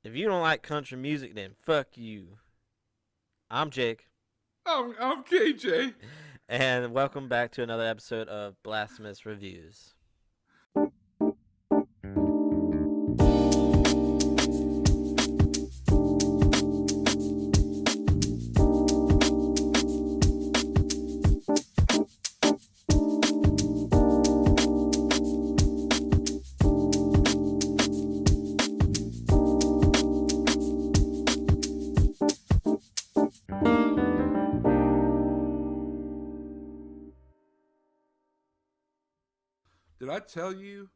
If you don't like country music, then fuck you. I'm Jake, I'm KJ. and welcome back to another episode of Blasphemous Reviews. Did I tell you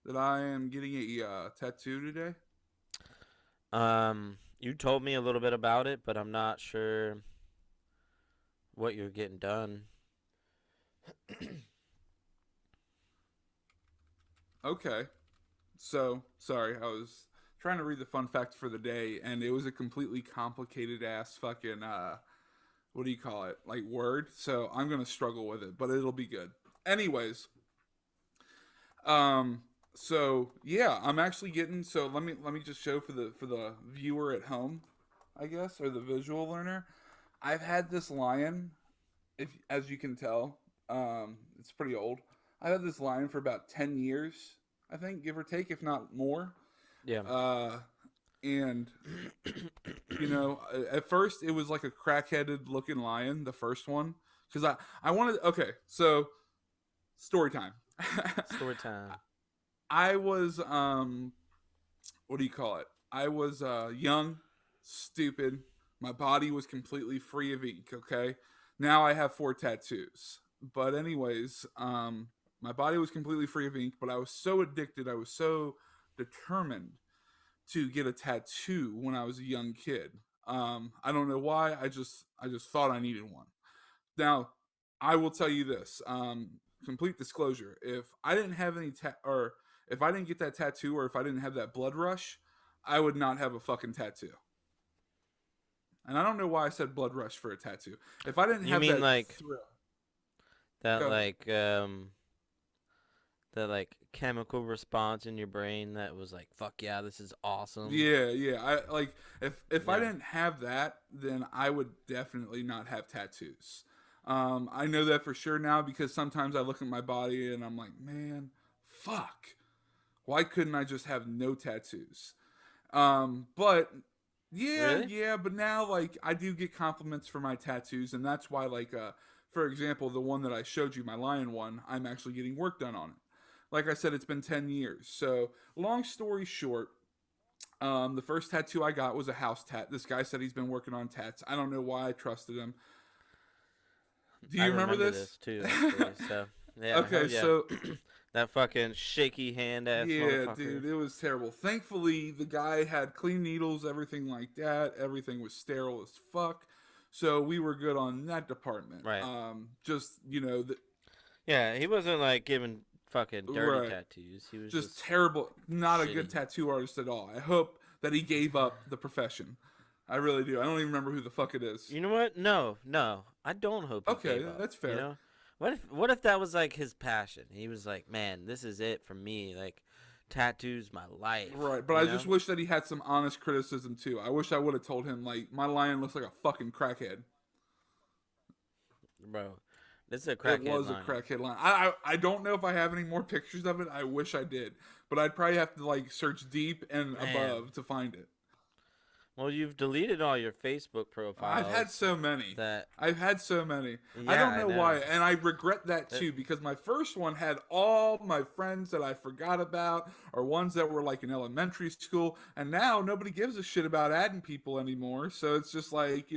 that I am getting a tattoo today? You told me a little bit about it, but I'm not sure what you're getting done. Okay. So, sorry, I was trying to read the fun fact for the day, and it was a completely complicated ass fucking, what do you call it? Like, word. So, I'm going to struggle with it, but it'll be good. Anyways, um, so yeah, I'm actually getting, so let me just show for the viewer at home, I guess, or the visual learner. I've had this lion, if as you can tell, it's pretty old. I've had this lion for about 10 years, I think, give or take, if not more. Yeah. Uh, and at first it was like a crackheaded looking lion, the first one, because I wanted. Okay, so story time. Story time. I was what do you call it? I was young, stupid. My body was completely free of ink. Okay, now I have 4 tattoos. But anyways, my body was completely free of ink. But I was so addicted. I was so determined to get a tattoo when I was a young kid. I don't know why. I just thought I needed one. Now, I will tell you this. Complete disclosure: if I didn't have or if I didn't get that tattoo, or if I didn't have that blood rush, I would not have a fucking tattoo. And I don't know why I said blood rush for a tattoo. If I didn't You have mean that like thrill, that go ahead. like chemical response in your brain that was like, fuck yeah, this is awesome. Yeah, yeah. I like if I Yeah. didn't have that, then I would definitely not have tattoos. I know that for sure now because sometimes I look at my body and I'm like, man, fuck. Why couldn't I just have no tattoos? But yeah, Really? yeah. But now, like, I do get compliments for my tattoos, and that's why, like, for example, the one that I showed you, my lion one, I'm actually getting work done on it. Like I said, it's been 10 years. So, long story short, the first tattoo I got was a house tat. This guy said he's been working on tats. I don't know why I trusted him. Do I you remember remember this? this too, actually. So, yeah, hell Okay, yeah. so That fucking shaky hand ass yeah, motherfucker. dude, it was terrible. Thankfully, the guy had clean needles, everything like that. Everything was sterile as fuck. So we were good on that department. Right. Just, Yeah, he wasn't like giving fucking dirty right. tattoos. He was Just just terrible. Not a good shitty. tattoo artist at all. I hope that he gave up the profession. I really do. I don't even remember who the fuck it is. You know what? No, no. I don't hope he Okay, gave up. that's You fair. know? What if that was like his passion? He was like, "Man, this is it for me. Like tattoos my life." Right, but You I just know? wish that he had some honest criticism too. I wish I would have told him, like, my lion looks like a fucking crackhead. Bro, this is a It crackhead was a lion. crackhead line. I don't know if I have any more pictures of it. I wish I did, but I'd probably have to like search deep and Man. above to find it. Well, you've deleted all your Facebook I've had profiles so many. that I've had so many. I yeah, don't I know know. why, and I regret that That, too because my first one had all my friends that I forgot about or ones that were like in elementary school, and now nobody gives a shit about adding people anymore. So it's just like,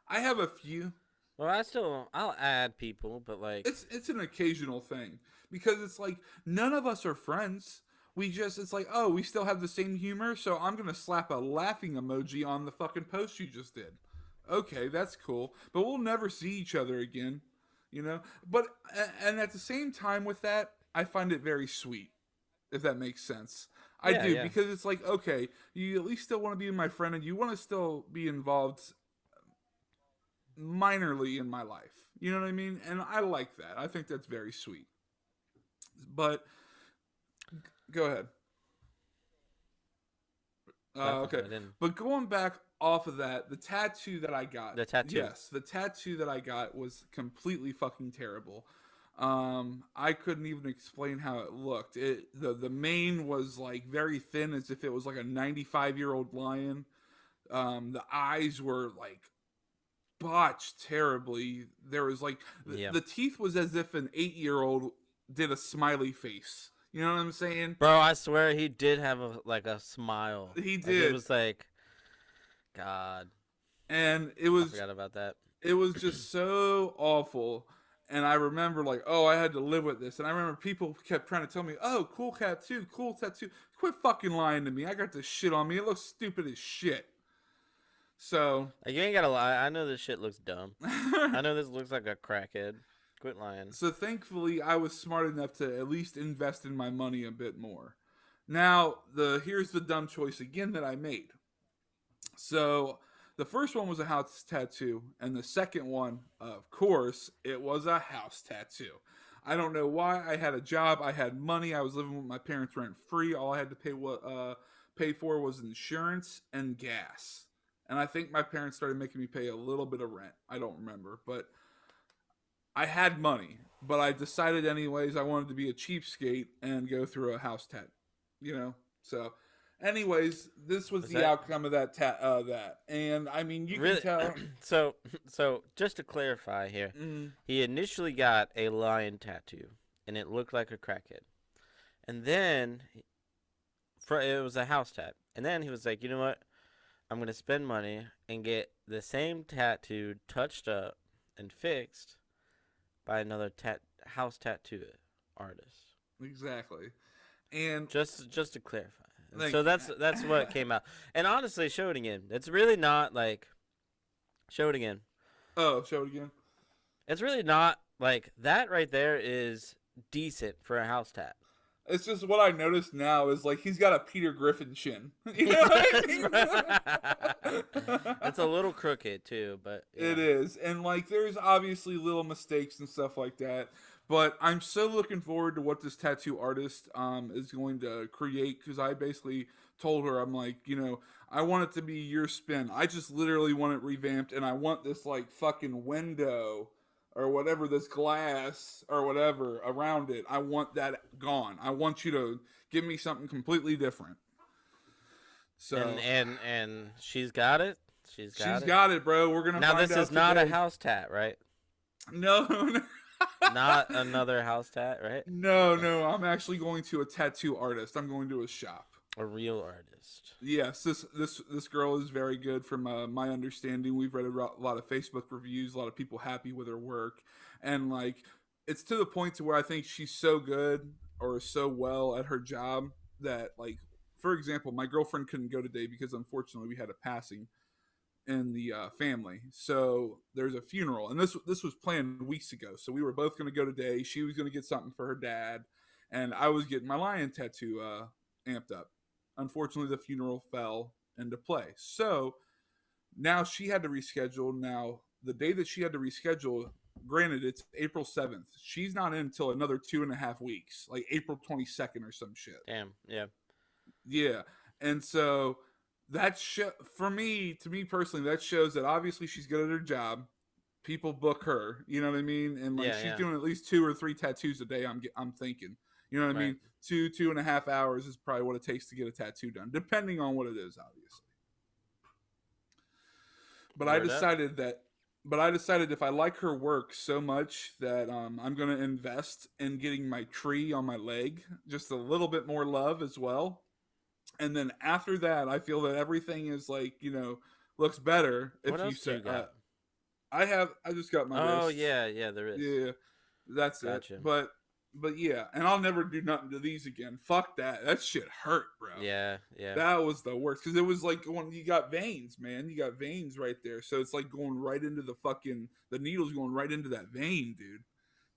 I have a few. well, I'll add people, but like It's an occasional thing because it's like none of us are friends. It's like, oh, we still have the same humor, so I'm gonna slap a laughing emoji on the fucking post you just did. Okay, that's cool, but we'll never see each other again, you know. But and at the same time with that, I find it very sweet, if that makes sense. I yeah, do yeah. because it's like, okay, you at least still want to be my friend, and you want to still be involved minorly in my life. You know what I mean? And I like that. I think that's very sweet. But go ahead. Okay. I didn't. But going back off of that, the tattoo that I got, The tattoo. yes, the tattoo that I got was completely fucking terrible. I couldn't even explain how it looked. The mane was like very thin, as if it was like a 95-year-old lion. The eyes were like botched terribly. There was like Yeah. the teeth was as if an 8-year-old did a smiley face. You know what I'm saying? Bro, I swear he did have a smile. He Like it did, was like God. and I forgot about that. it was just so awful. And I remember like, oh, I had to live with this. And I remember people kept trying to tell me, oh, cool tattoo, cool tattoo. Quit fucking lying to me. I got this shit on me. It looks stupid as shit. So Like, you ain't gotta lie. I know this shit looks dumb. I know this looks like a crackhead. Quit lying. so thankfully I was smart enough to at least invest in my money a bit more. Now, here's the dumb choice again that I made. So the first one was a house tattoo, and the second one, of course, it was a house tattoo. I don't know why. I had a job, I had money, I was living with my parents rent free. All I had to pay for was insurance and gas. And I think my parents started making me pay a little bit of rent. I don't remember, but I had money. But I decided anyways I wanted to be a cheapskate and go through a house tat. You know, so anyways, this was Was the that outcome of that. And I mean, you can really? tell. So just to clarify here, Mm, he initially got a lion tattoo, and it looked like a crackhead. And then, it was a house tat. And then he was like, you know what? I'm gonna spend money and get the same tattoo touched up and fixed by another house tattoo artist. exactly. And Just to clarify. And like, so that's what came out. And honestly, show it again. It's really not like show it again. oh, show it again. It's really not like that right there is decent for a house tat. It's just what I noticed now is like he's got a Peter Griffin chin. You know what I mean? It's a little crooked too, but yeah. It is. And like there's obviously little mistakes and stuff like that. But I'm so looking forward to what this tattoo artist is going to create, because I basically told her, I'm like, you know, I want it to be your spin. I just literally want it revamped, and I want this like fucking window or whatever, this glass or whatever around it. I want that gone. I want you to give me something completely different. So And she's got it. She's she's got it. got it, bro. We're gonna Now find this out is not a today. house tat, right? No, no, Not another house tat, right? no, Okay. no. I'm actually going to a tattoo artist. I'm going to a shop. A real artist. Yes, this girl is very good. From my understanding, we've read a lot of Facebook reviews. A lot of people happy with her work, and like it's to the point to where I think she's so good or so well at her job that, like, for example, my girlfriend couldn't go today because unfortunately we had a passing in the family. So there's a funeral, and this was planned weeks ago. So we were both going to go today. She was going to get something for her dad, and I was getting my lion tattoo amped up. Unfortunately, the funeral fell into play. So now she had to reschedule. Now the day that she had to reschedule, granted it's April 7th. She's not in until another 2.5 weeks, like April 22nd or some shit. Damn. Yeah. Yeah, and so that for me, to me personally, that shows that obviously she's good at her job. People book her, you know what I mean, and like Yeah. she's Yeah. doing at least 2 or 3 tattoos a day. I'm thinking, you know what I Right. mean. 2.5 hours is probably what it takes to get a tattoo done, depending on what it is, obviously. But I Word up. decided that. But I decided if I like her work so much that I'm going to invest in getting my tree on my leg just a little bit more love as well. And then after that, I feel that everything is like, you know, looks better What if you else do say, you got? I just got my Oh wrist. yeah, yeah, there is. Yeah, that's it. Gotcha. But yeah, and I'll never do nothing to these again. Fuck that. That shit hurt, bro. Yeah, yeah. That was the worst because it was like when you got veins, man. You got veins right there, so it's like going right into the needle's going right into that vein, dude.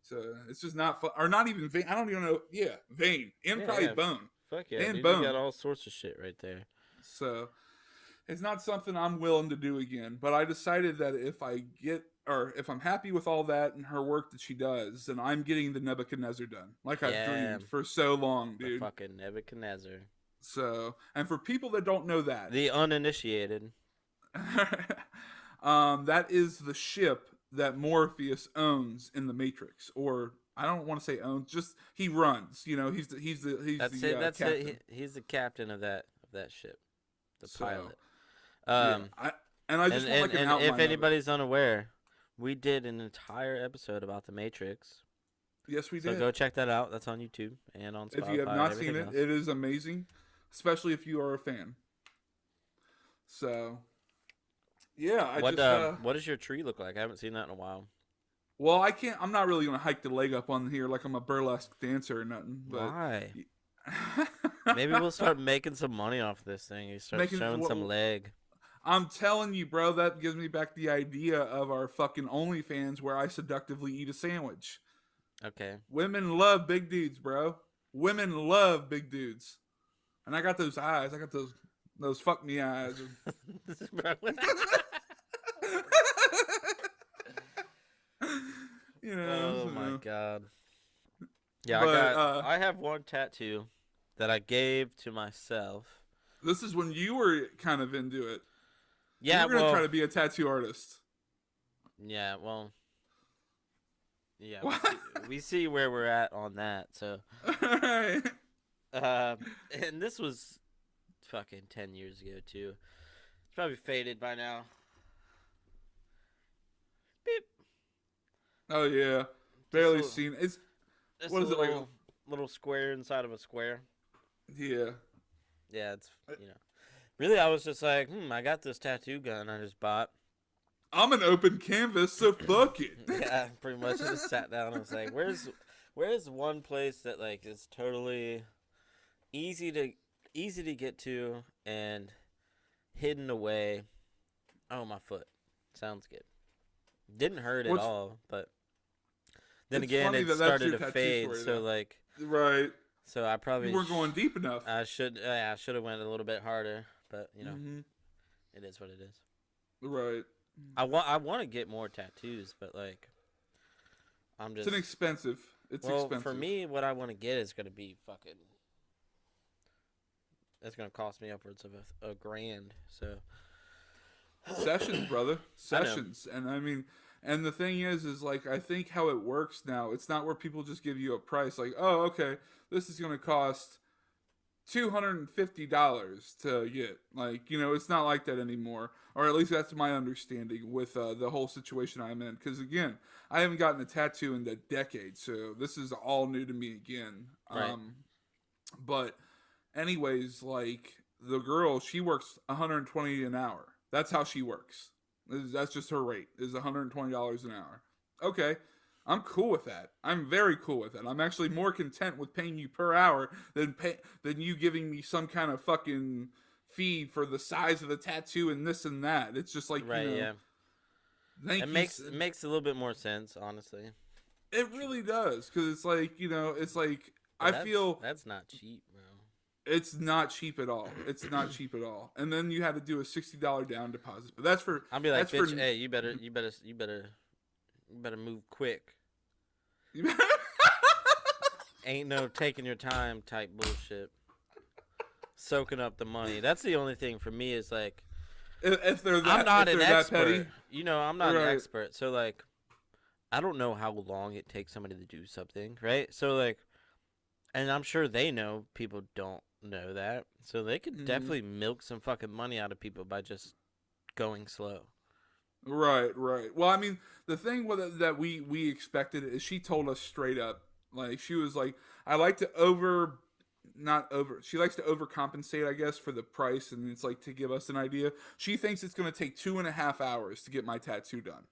So it's just not fun, or not even vein. I don't even know. Yeah, vein and Yeah, probably yeah. bone Fuck yeah, and dude. You bone. got all sorts of shit right there. So it's not something I'm willing to do again. But I decided that if I'm happy with all that and her work that she does, then I'm getting the Nebuchadnezzar done, like I've Yeah. dreamed for so long, The dude. fucking Nebuchadnezzar. So, and for people that don't know that, The uninitiated. that is the ship that Morpheus owns in the Matrix, or I don't want to say owns, just he runs. You know, he's That's the it. That's it. captain. He's the captain of that ship, the So pilot. yeah, Um, I and just want and like an and if outline of it. anybody's unaware, we did an entire episode about the Matrix. Yes, we So did. go check that out. That's on YouTube and on If you have Spotify and not seen everything it, else. it is amazing, especially if you are a fan. So yeah, I What just what does your tree look like? I haven't seen that in a while. well, I can't. I'm not really gonna hike the leg up on here like I'm a burlesque dancer or nothing. But Why? Maybe we'll start making some money off this thing. You start making. showing some leg. I'm telling you, bro, that gives me back the idea of our fucking OnlyFans where I seductively eat a sandwich. Okay. Women love big dudes, bro. Women love big dudes, and I got those eyes. I got those fuck me eyes. You know. Oh my So. god. Yeah, But I have one tattoo that I gave to myself. this is when you were kind of into it. You Yeah, were gonna try well, to be a tattoo artist. yeah, well, yeah, What? we see where we're at on that. So, Alright. and this was fucking 10 years ago too. It's probably faded by now. Beep. Oh yeah. Just Barely a, seen. It's just what a is it like? little square inside of a square. Yeah. Yeah, it's Really, I was just like, I got this tattoo gun I just bought. I'm an open canvas, so fuck it. Yeah, pretty much. I just sat down and was like, where's one place that like is totally easy to get to and hidden away. Oh, my foot. Sounds good. Didn't hurt at What's all, but then it's again funny it that that's started your to tattoo fade, story, so though. like Right. so I probably You weren't going deep enough. I should have went a little bit harder, but Mm-hmm. it is what it is. Right. I want to get more tattoos, but like I'm It's just an expensive. It's well, expensive. for me what I want to get is going to be fucking it's going to cost me upwards of a grand. So Sessions, brother. I know. Sessions. And I mean, and the thing is like, I think how it works now, it's not where people just give you a price like, oh, okay, this is going to cost $250 to get. Like, it's not like that anymore. Or at least that's my understanding with the whole situation I'm in. Because, again, I haven't gotten a tattoo in a decade. So this is all new to me again. Right. But, anyways, like, the girl, she works $120 an hour. That's how she works. That's just her rate, is $120 an hour. Okay. I'm cool with that. I'm very cool with it. I'm actually more content with paying you per hour than you giving me some kind of fucking fee for the size of the tattoo and this and that. It's just like, right, yeah. Thank It you. makes a little bit more sense, honestly. It really does, because it's like, it's like But I feel that's not cheap, bro. it's not cheap at all. It's not cheap at all. And then you had to do a $60 down deposit. But that's for I'll be like, that's bitch, for hey, you better move quick. Ain't no taking your time type bullshit. Soaking up the money. That's the only thing for me is like if they're that, I'm not if an they're expert. that petty. I'm not an Right. expert. So like I don't know how long it takes somebody to do something, right? So like and I'm sure they know people don't know that. So they could definitely milk some fucking money out of people by just going slow. Right. Well, I mean, the thing with it that we expected is she told us straight up, like she was like, I like to not over. She likes to overcompensate, I guess, for the price, and it's like to give us an idea. She thinks it's going to take 2.5 hours to get my tattoo done.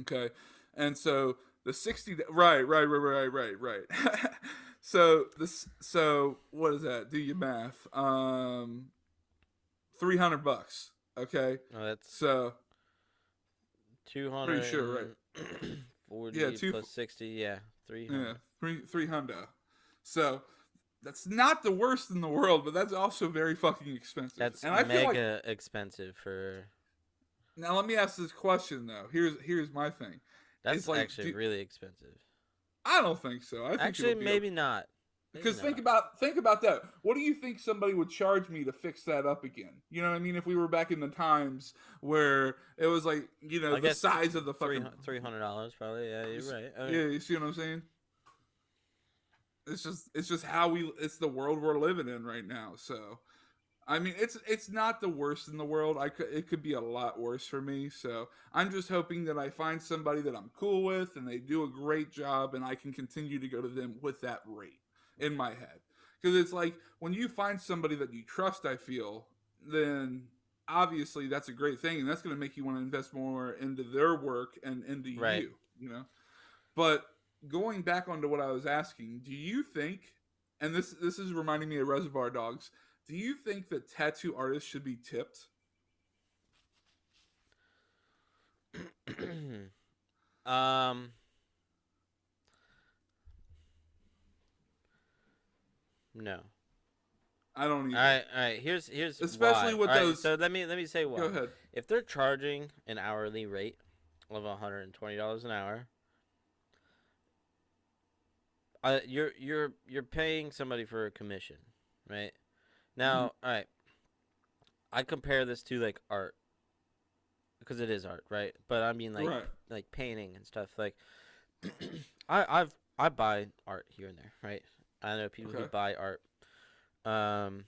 Okay, and so the 60. Right. So what is that? Do your math. $300. Okay, Oh, that's so 200. pretty sure, right? 40 Yeah, plus 60, yeah, 300. Yeah, 300. So that's not the worst in the world, but that's also very fucking expensive. That's and I feel like mega expensive for. now let me ask this question though. Here's my thing. That's It's like, actually really expensive. I don't think so. I think Actually, it'll be maybe not. Because No. think about that. What do you think somebody would charge me to fix that up again? You know what I mean? If we were back in the times where it was like, I the guess size of the three fucking, $300 probably. Yeah, you're right. Okay. yeah, you see what I'm saying? It's just how it's the world we're living in right now. So I mean, it's not the worst in the world. It could be a lot worse for me. So I'm just hoping that I find somebody that I'm cool with and they do a great job, and I can continue to go to them with that rate in my head. Because it's like when you find somebody that you trust, I feel, then obviously that's a great thing, and that's going to make you want to invest more into their work and into Right. you. You know, but going back onto what I was asking, do you think, and this is reminding me of Reservoir Dogs, do you think that tattoo artists should be tipped? um. No. I don't All either. right. All right. Here's Especially why. with All right. those. So let me say Go why. ahead. If they're charging an hourly rate of $120 an hour, you're paying somebody for a commission, right? Hmm. Now, all right. I compare this to like art because it is art, right? But I mean Right. like painting and stuff. Like I buy art here and there, right? I know people who Okay. buy art. Um,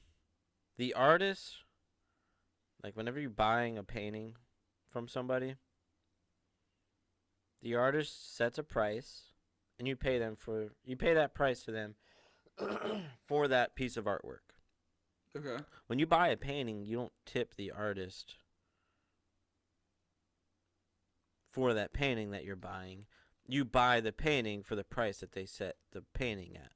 the artist, like whenever you're buying a painting from somebody, the artist sets a price, and you pay that price to them for that piece of artwork. Okay. When you buy a painting, you don't tip the artist for that painting that you're buying. You buy the painting for the price that they set the painting at.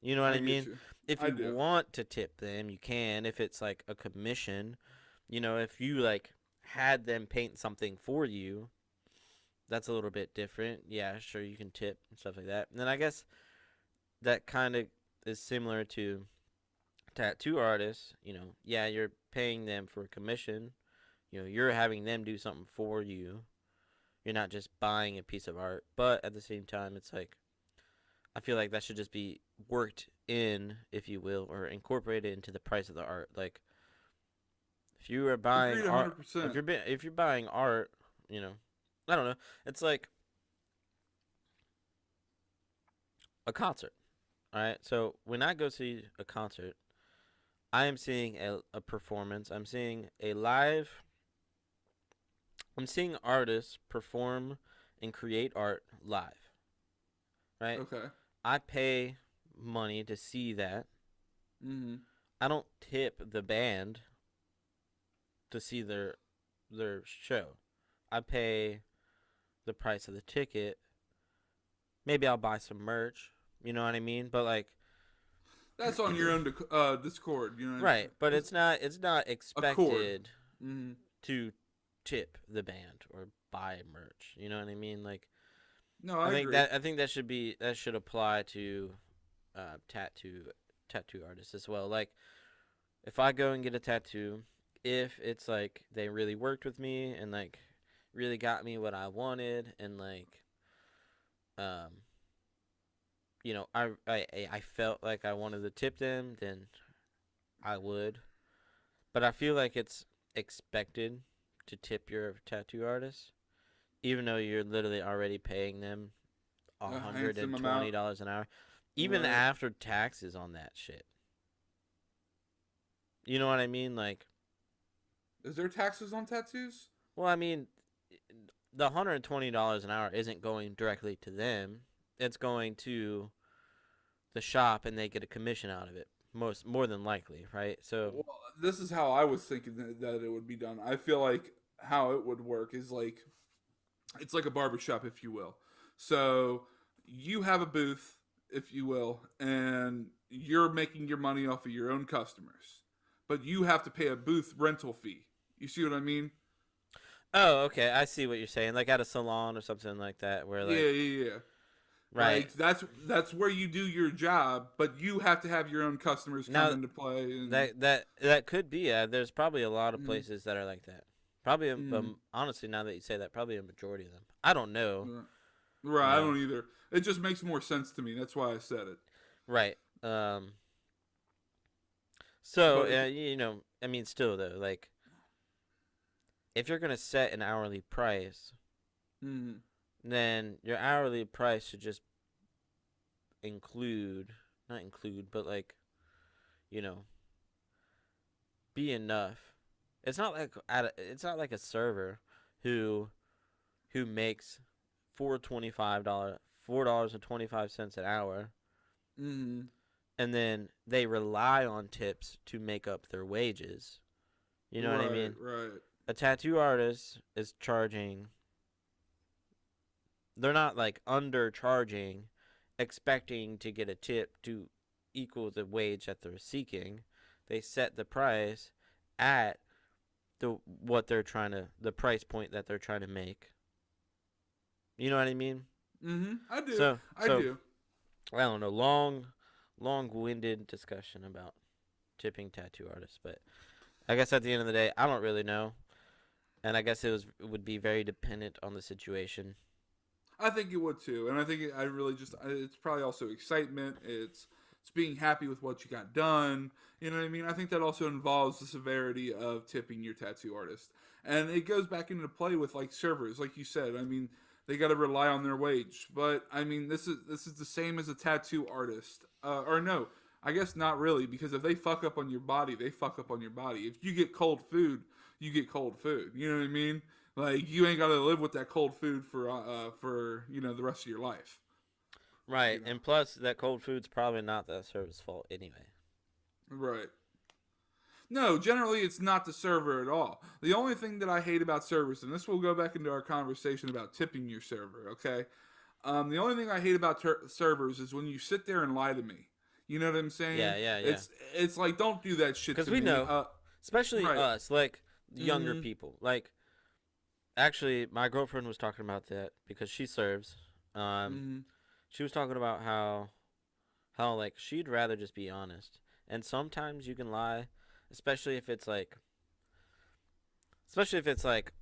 You know what I I get mean? you. If I you do. want to tip them, you can. If it's like a commission, if you like had them paint something for you, that's a little bit different. Yeah, sure, you can tip and stuff like that. And then I guess that kind of is similar to tattoo artists. Yeah, you're paying them for a commission. You're having them do something for you. You're not just buying a piece of art. But at the same time, it's like I feel like that should just be worked in, if you will, or incorporated into the price of the art. Like if you are buying Agreed art, 100%. if you're buying art, you know, I don't know. It's like a concert. All right. So when I go see a concert, I am seeing a performance. I'm seeing a live. I'm seeing artists perform and create art live. Right. Okay. I pay money to see that. Hmm. I don't tip the band to see their show. I pay the price of the ticket. Maybe I'll buy some merch. You know what I mean? But like, That's on your own Discord. You know, right? But it's it's not a chord. expected Hmm. to tip the band or buy merch. You know what I mean? Like, No, I agree. I think that should apply to uh, tattoo tattoo artists as well. Like, if I go and get a tattoo, if it's like they really worked with me and like really got me what I wanted and like um I felt like I wanted to tip them, then I would. But I feel like it's expected to tip your tattoo artist, even though you're literally already paying them a A hundred handsome and twenty amount. dollars an hour, even Right. after taxes on that shit. You know what I mean? Like, Is there taxes on tattoos? well, I mean, the $120 an hour isn't going directly to them. It's going to the shop, and they get a commission out of it. More than likely, right? So, Well, this is how I was thinking that it would be done. I feel like how it would work is like it's like a barbershop, if you will. So you have a booth, if you will, and you're making your money off of your own customers, but you have to pay a booth rental fee. You see what I mean? oh, okay, I see what you're saying. Like at a salon or something like that, where Yeah, like, yeah, yeah. right Like that's where you do your job, but you have to have your own customers come now, into play. And that could be. There's probably a lot of mm, places that are like that. Probably, mm, honestly, now that you say that, probably a majority of them. I don't know. right, right, I don't either. It just makes more sense to me. That's why I said it. Right. Um, so But if I mean, still though, like if you're gonna set an hourly price, mm, then your hourly price should just include, not include, but like you know, be enough. It's not like a server who makes $4.25 an hour, mm, and then they rely on tips to make up their wages. You know what I right, mean? right. A tattoo artist is charging. They're not like undercharging, expecting to get a tip to equal the wage that they're seeking. They set the price at the price point that they're trying to make. You know what I mean? I do. So I do. I don't know, long-winded discussion about tipping tattoo artists, but I guess at the end of the day, I don't really know, and I guess it would be very dependent on the situation. I think you would too, and I think I really just it's probably also excitement. It's being happy with what you got done. You know what I mean? I think that also involves the severity of tipping your tattoo artist, and it goes back into play with like servers, like you said. I mean, they got to rely on their wage, but I mean, this is the same as a tattoo artist, or no. I guess not really, because if they fuck up on your body, they fuck up on your body. If you get cold food, you get cold food. You know what I mean? Like you ain't got to live with that cold food for the rest of your life. Right, You know, and plus that cold food's probably not that server's fault anyway. right? No, generally it's not the server at all. The only thing that I hate about servers, and this will go back into our conversation about tipping your server. Okay, the only thing I hate about servers is when you sit there and lie to me. You know what I'm saying? Yeah, yeah, yeah. It's like don't do that shit Because to we me. know, especially Right. us, like younger Mm-hmm. people. Like, actually, my girlfriend was talking about that because she serves. Um, Mm-hmm. she was talking about how like she'd rather just be honest, and sometimes you can lie, especially if it's like,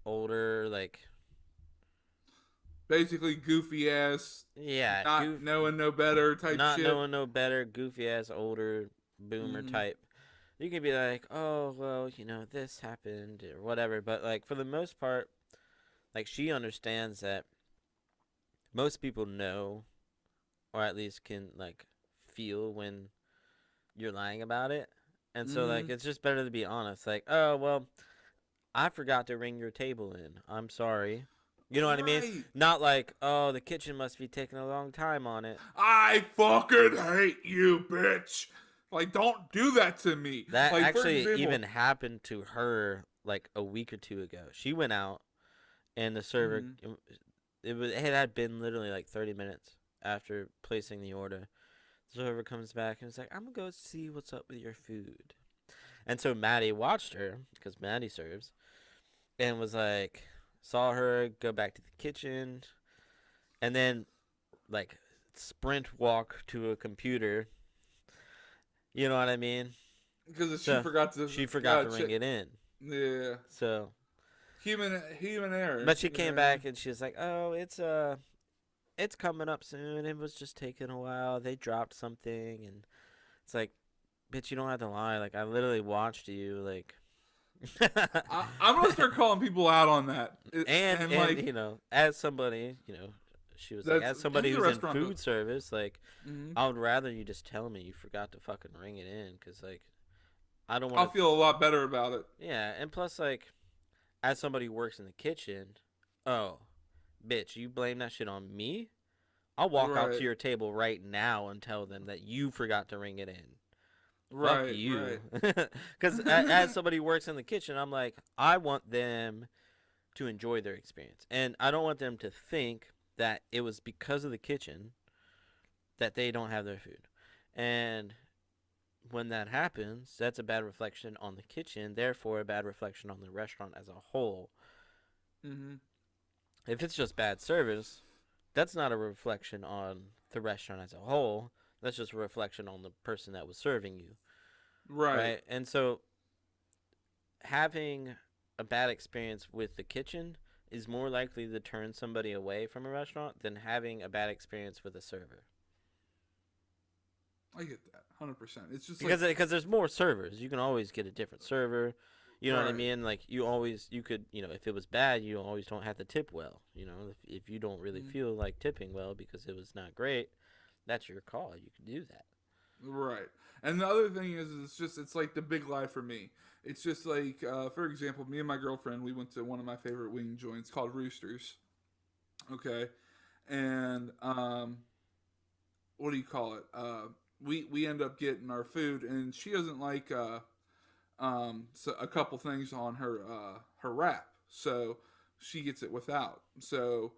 older, like Basically, goofy ass, yeah, not knowing no better type not shit. knowing no better, goofy ass older boomer Mm-hmm. type. You can be like, oh well, this happened or whatever, but like for the most part, like she understands that most people know, or at least can like feel when you're lying about it. And so Mm-hmm. like it's just better to be honest. Like, oh well, I forgot to ring your table in. I'm sorry. You know what I mean? Right. Not like, oh, the kitchen must be taking a long time on it. I fucking hate you, bitch. Like, don't do that to me. That Like, for actually example. even happened to her like a week or two ago. She went out and the server Mm-hmm. it had been literally like 30 minutes after placing the order. The server comes back and is like, "I'm gonna go see what's up with your food." And so Maddie watched her because Maddie serves, and was like, saw her go back to the kitchen, and then like sprint walk to a computer. You know what I mean? Because she So forgot to she forgot to ring check. it in. Yeah. So, Human error. but she You know came what I mean? back and she was like, "Oh, it's coming up soon. It was just taking a while. They dropped something." And it's like, bitch, you don't have to lie. Like I literally watched you. Like, I'm gonna start calling people out on that. And and like, as somebody, she was like, that's as somebody any who's in restaurant food does. service, like, Mm-hmm. I would rather you just tell me you forgot to fucking ring it in, cause like, I don't want I'll to. feel a lot better about it. Yeah, and plus, like, as somebody who works in the kitchen, oh, bitch, you blame that shit on me? I'll walk out to Right. your table right now and tell them that you forgot to ring it in. Fuck Right. you. Right. Because as somebody who works in the kitchen, I'm like, I want them to enjoy their experience. And I don't want them to think that it was because of the kitchen that they don't have their food. And when that happens, that's a bad reflection on the kitchen, therefore, a bad reflection on the restaurant as a whole. Mm-hmm. If it's just bad service, that's not a reflection on the restaurant as a whole. That's just a reflection on the person that was serving you, Right. right? And so having a bad experience with the kitchen is more likely to turn somebody away from a restaurant than having a bad experience with a server. I get that. 100%. It's just like because there's more servers. You can always get a different server. You know what I right. mean? Like you could, if it was bad, you always don't have to tip well. If you don't really Mm, feel like tipping well because it was not great, that's your call. You can do that. right. And the other thing is, it's like the big lie for me. It's just like, for example, me and my girlfriend, we went to one of my favorite wing joints called Roosters. Okay, and what do you call it? We end up getting our food, and she doesn't like so a couple things on her wrap, so she gets it without. So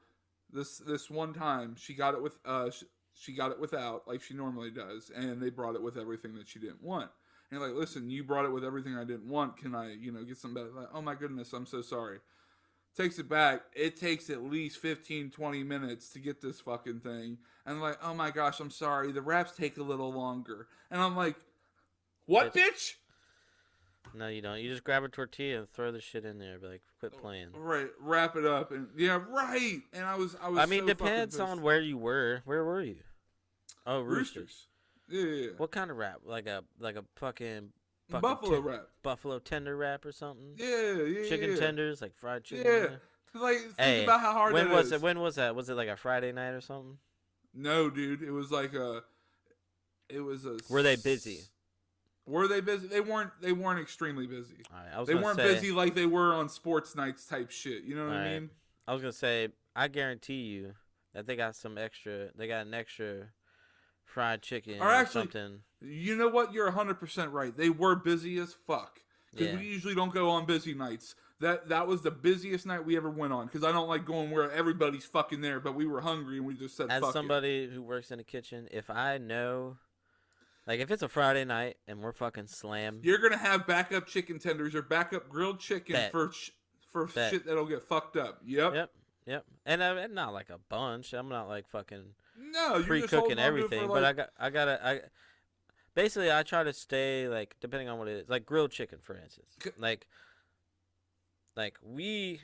this one time she got it with she got it without like she normally does, and they brought it with everything that she didn't want. And like, listen, you brought it with everything I didn't want. Can I, get some better? Like, oh my goodness, I'm so sorry. Takes it back. It takes at least 15, 20 minutes to get this fucking thing. And like, oh my gosh, I'm sorry. The wraps take a little longer. And I'm like, what, bitch? No, you don't. You just grab a tortilla and throw the shit in there. Be like, quit playing. Right, wrap it up, and yeah, right. And I was. I mean, so depends fucking on where you were. Where were you? Oh, Roosters. Yeah. What kind of wrap? Like a fucking Buffalo wrap. buffalo tender wrap or something? Yeah. Chicken tenders, like fried chicken. Yeah. Like, think about how hard when that was is. it? When was that? Was it like a Friday night or something? No, dude. It was like a. It was a. Were they busy? Were they busy? They weren't. They weren't extremely busy. All right, they weren't busy like they were on sports nights type shit. You know what I mean? I was gonna say, I guarantee you that they got some extra. They got an extra fried chicken or something. You know what? You're 100% right. They were busy as fuck because we usually don't go on busy nights. That was the busiest night we ever went on because I don't like going where everybody's fucking there. But we were hungry and we just said, as fuck somebody who works in the kitchen, if I know. Like, if it's a Friday night and we're fucking slammed. You're going to have backup chicken tenders or backup grilled chicken for shit that'll get fucked up. Yep. And not like a bunch. I'm not like fucking no, pre-cooking everything. Like... But I basically, I try to stay, like, depending on what it is. Like, grilled chicken, for instance. Like we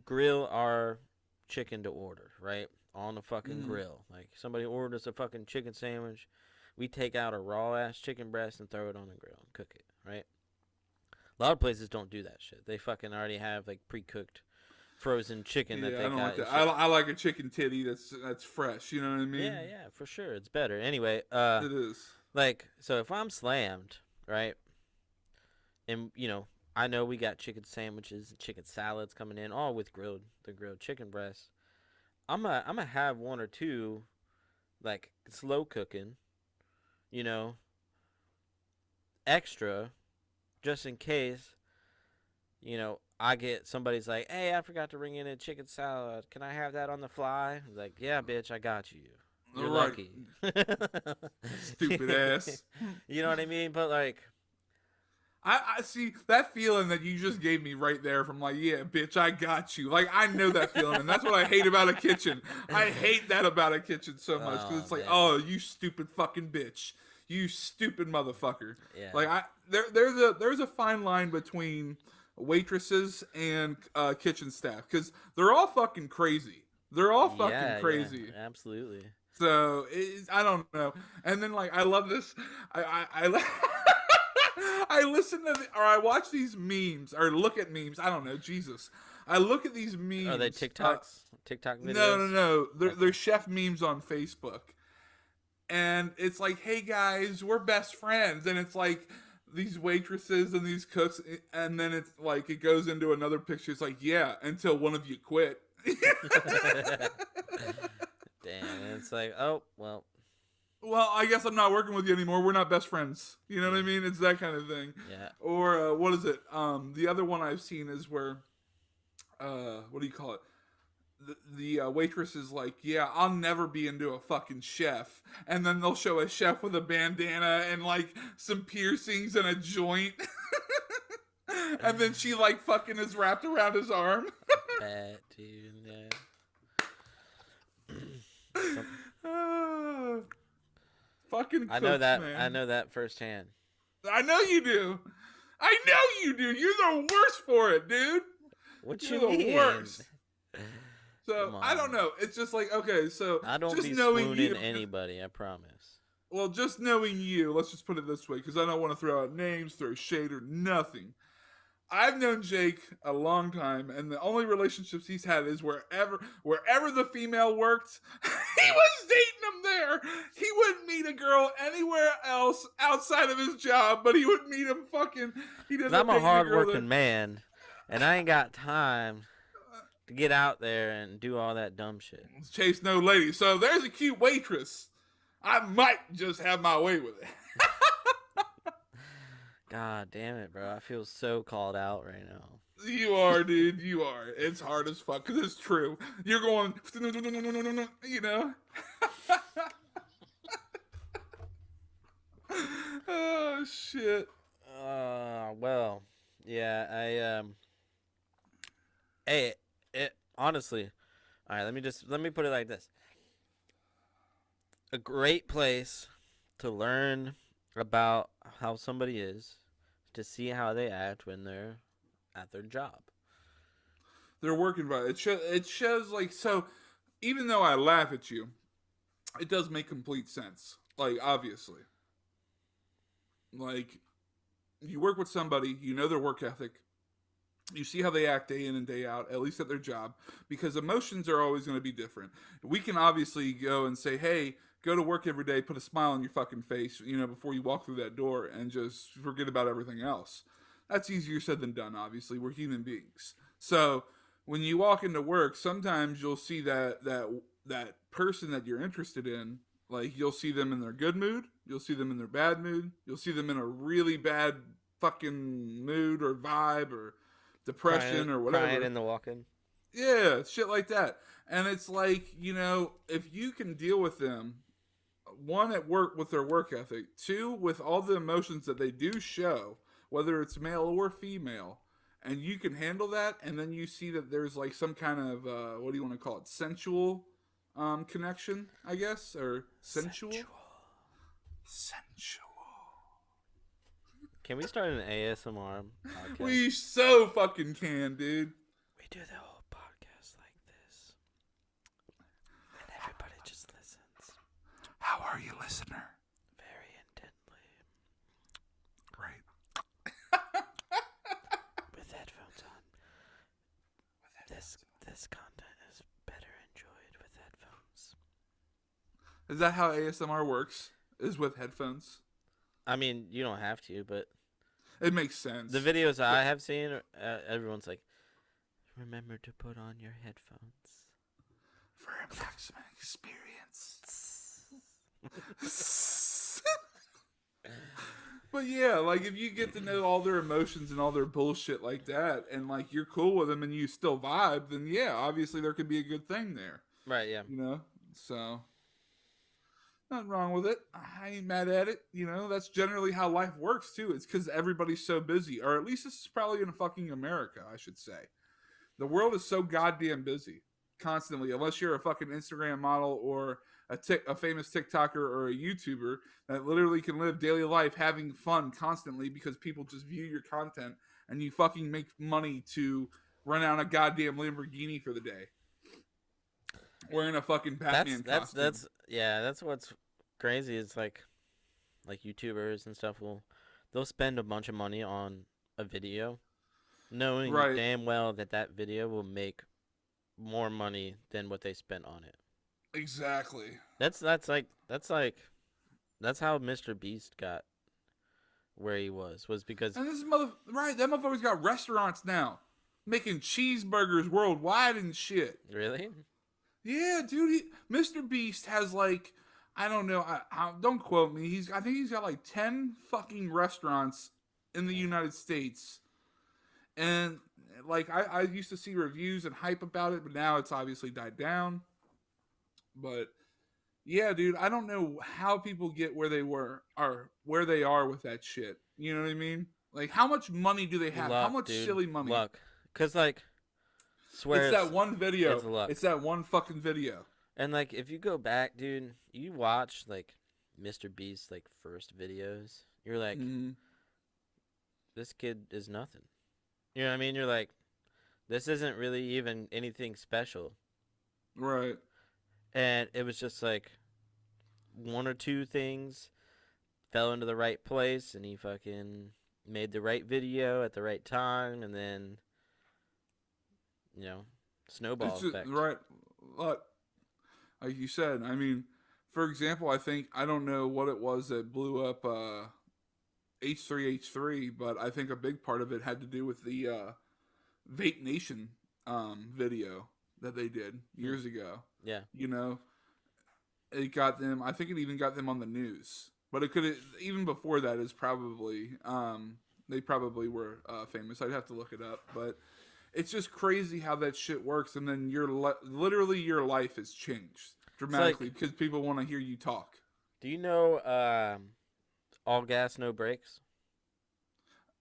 grill our chicken to order, right? On the fucking grill. Like, somebody orders a fucking chicken sandwich. We take out a raw ass chicken breast and throw it on the grill and cook it, right? A lot of places don't do that shit. They fucking already have like pre-cooked frozen chicken that they got. Like that. I like a chicken titty that's fresh. You know what I mean? Yeah, for sure. It's better. Anyway, it is. Like, so if I'm slammed, right, and I know we got chicken sandwiches and chicken salads coming in, all with the grilled chicken breast. I'm gonna have one or two, like, slow cooking. Extra, just in case, I get somebody's like, hey, I forgot to bring in a chicken salad. Can I have that on the fly? I'm like, yeah, bitch, I got you. You're lucky. Stupid ass. You know what I mean? But, like, I see that feeling that you just gave me right there from like, yeah, bitch, I got you. Like, I know that feeling, and that's what I hate about a kitchen. I hate that about a kitchen so much because it's like, oh, you stupid fucking bitch, you stupid motherfucker. Yeah. Like, there's a fine line between waitresses and kitchen staff because they're all fucking crazy. They're all fucking crazy. Yeah, absolutely. So I don't know. And then like I love this. I listen to or I watch these memes or look at memes. I don't know. Jesus. I look at these memes. Are they TikToks? TikTok videos? No. They're chef memes on Facebook. And it's like, hey guys, we're best friends. And it's like these waitresses and these cooks. And then it's like, it goes into another picture. It's like, yeah, until one of you quit. Damn. And it's like, oh, well. Well, I guess I'm not working with you anymore. We're not best friends. You know what I mean? It's that kind of thing. Yeah. Or what is it? The other one I've seen is where, what do you call it? The waitress is like, yeah, I'll never be into a fucking chef. And then they'll show a chef with a bandana and like some piercings and a joint. And then she like fucking is wrapped around his arm. Bad dude, yeah. Fucking cooks, I know that. man. I know that firsthand. I know you do. I know you do. You're the worst for it, dude. What You're you mean? the worst. So I don't know. It's just like, okay, so I don't just be knowing swooning anybody. I promise. Well, just knowing you, let's just put it this way, because I don't want to throw out names, throw shade, or nothing. I've known Jake a long time, and the only relationships he's had is wherever the female worked, he was dating them there. He wouldn't meet a girl anywhere else outside of his job, but he would meet him fucking. He'd Cause end up I'm a dating a girl hard-working man, and I ain't got time to get out there and do all that dumb shit. chase no lady. So there's a cute waitress. I might just have my way with it. God damn it, bro. I feel so called out right now. You are, dude. You are. It's hard as fuck because it's true. You're going, you know. Oh shit. Well, yeah, hey, honestly, all right, let me put it like this. A great place to learn about how somebody is, to see how they act when they're at their job. They're working right. It shows like so. Even though I laugh at you, it does make complete sense. Like obviously, like you work with somebody, you know their work ethic, you see how they act day in and day out, at least at their job, because emotions are always going to be different. We can obviously go and say, hey, go to work every day, put a smile on your fucking face, you know, before you walk through that door and just forget about everything else. That's easier said than done, obviously. We're human beings. So when you walk into work, sometimes you'll see that person that you're interested in, like you'll see them in their good mood, you'll see them in their bad mood, you'll see them in a really bad fucking mood or vibe or depression or whatever. Crying in the walk-in. Yeah, shit like that. And it's like, you know, if you can deal with them, one, at work with their work ethic, two, with all the emotions that they do show, whether it's male or female, and you can handle that, and then you see that there's like some kind of, what do you want to call it, sensual connection, I guess, or sensual? Sensual. Can we start an ASMR podcast? We so fucking can, dude. We do the whole podcast like this, and everybody just listens. How are you, listener? Very intently. Right. With headphones on. This content is better enjoyed with headphones. Is that how ASMR works? Is with headphones? I mean, you don't have to, but it makes sense. The videos I have seen, everyone's like, remember to put on your headphones. For a maximum experience. But yeah, like if you get to know all their emotions and all their bullshit like that, and like you're cool with them and you still vibe, then yeah, obviously there could be a good thing there. Right, yeah. You know? So nothing wrong with it. I ain't mad at it. You know, that's generally how life works too. It's because everybody's so busy, or at least this is probably in fucking America, I should say. The world is so goddamn busy constantly, unless you're a fucking Instagram model or a famous TikToker or a YouTuber that literally can live daily life having fun constantly because people just view your content and you fucking make money to run out a goddamn Lamborghini for the day. Wearing a fucking Batman costume. That's what's crazy. It's like YouTubers and stuff they'll spend a bunch of money on a video, knowing damn well that video will make more money than what they spent on it. Exactly. That's how Mr. Beast got where he was because and that motherfucker's got restaurants now, making cheeseburgers worldwide and shit. Really? Yeah, dude. Mr. Beast has like, I don't know. Don't quote me. I think he's got like 10 fucking restaurants in the United States, and like I used to see reviews and hype about it, but now it's obviously died down. But yeah, dude, I don't know how people get where they where they are with that shit. You know what I mean? Like, how much money do they have? Luck, how much dude. silly money? Luck. Because, like, swear it's that one video. It's luck. It's that one fucking video. And, like, if you go back, dude, you watch, like, Mr. Beast's, like, first videos, you're like, this kid is nothing. You know what I mean? You're like, this isn't really even anything special. Right. And it was just like, one or two things fell into the right place, and he fucking made the right video at the right time, and then you know, It's snowball just effect. right. Look, like you said, I mean, for example, I don't know what it was that blew up H3H3, but I think a big part of it had to do with the Vape Nation video that they did Hmm. years ago. Yeah. You know, it got them. I think it even got them on the news. But it could even before that is probably they probably were famous. I'd have to look it up, but it's just crazy how that shit works. And then literally your life has changed It's dramatically like, because people want to hear you talk. do you know all gas, no brakes?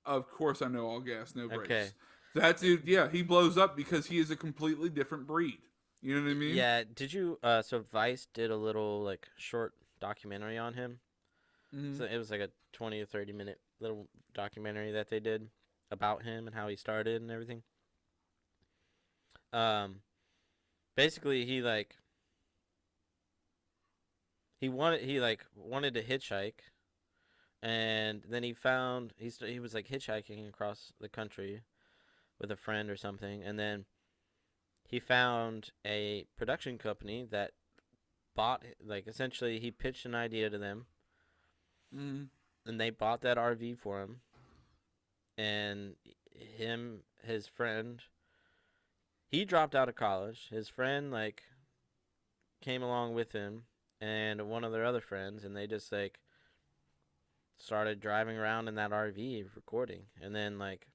Of course, I know all gas, no Okay. brakes. That dude, yeah, he blows up because he is a completely different breed. You know what I mean? Yeah, did you so Vice did a little like short documentary on him. Mm-hmm. So it was like a 20 or 30 minute little documentary that they did about him and how he started and everything. Um basically he like wanted to hitchhike, and then he was like hitchhiking across the country with a friend or something, and then he found a production company that bought, like, essentially he pitched an idea to them, Mm-hmm. and they bought that RV for him, and his friend, he dropped out of college. His friend like came along with him, and one of their other friends, and they just like started driving around in that RV recording, and then like